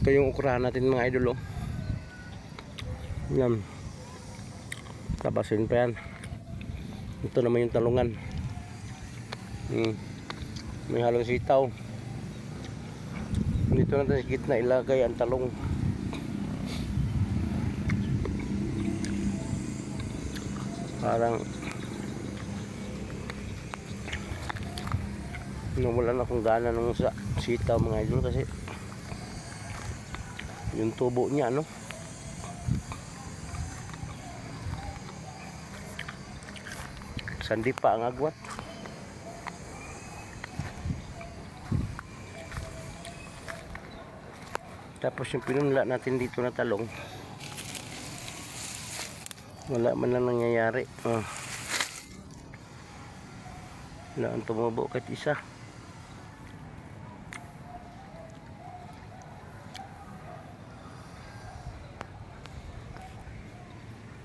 Ito yung ukrahan natin mga idol, oh. Yan. Tabasin pa yan. Ito naman yung talungan. May halong sitaw. Dito natin sa gitna ilagay ang talong. Parang wala na akong gana nung sa sitaw mga idol kasi yung tubo niya, no? Sandi pa ang agwat. Tapos yung pinunla natin dito na talong, wala man lang nangyayari. Wala ang tumubo kahit isa.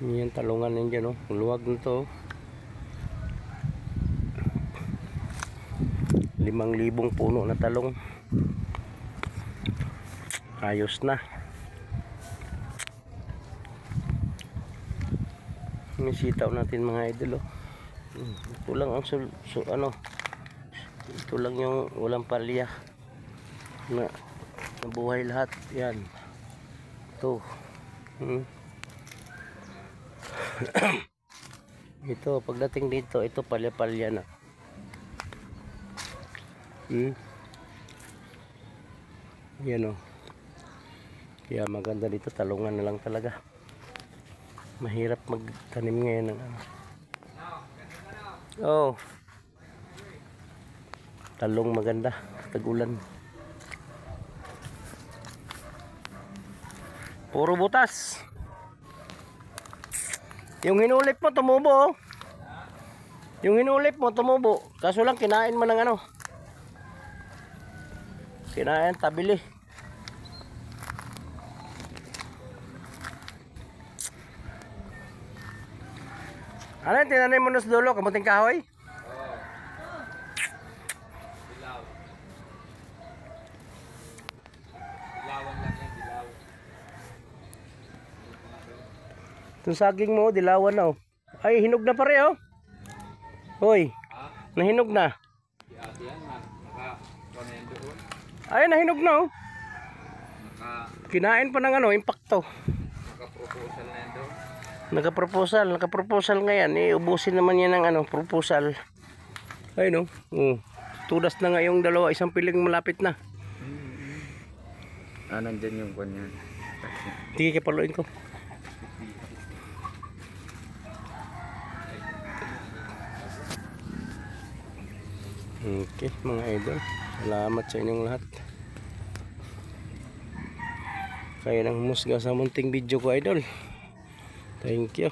Yan talungan yan dyan, oh. Luwag na to. 5,000 puno na talong. Ayos na. May sitaw natin mga idol, oh. Ito lang ang ito lang yung walang palya na nabuhay lahat. Yan. Ito. Ito pagdating dito, ito palya-palya na. Yan, oh. Kaya maganda dito, talungan na lang talaga. Mahirap magtanim ngayon ng ano. Oh. Talong maganda, tag-ulan. Puro butas. Yung hinulip mo tumubo, oh. Yung hinulip mo tumubo. Kaso lang kinain mo ng ano. Kinain tabili. Ano yung tinanay mo na sa dulo? Kamuting kahoy? Dilaw. Dilawan lang yan, dilaw. Itong saging mo, dilawan na, oh. Ay, hinog na pare, oh. Hoy, nahinog na. Si ate yan, naka-konendo doon. Ay, nahinog na, oh. Kinain pa ng ano, impacto. Naka-proposal na yan doon. Naka-proposal ngayon. Ubusin naman yan ng ano, proposal. Ay, no. Tudas na nga yung dalawa, isang piling malapit na. Nandyan yung kanya. Sige, kapaluin ko. Okay, mga idol. Salamat sa inyong lahat. Kaya nang musga sa munting video ko, idol. Thank you.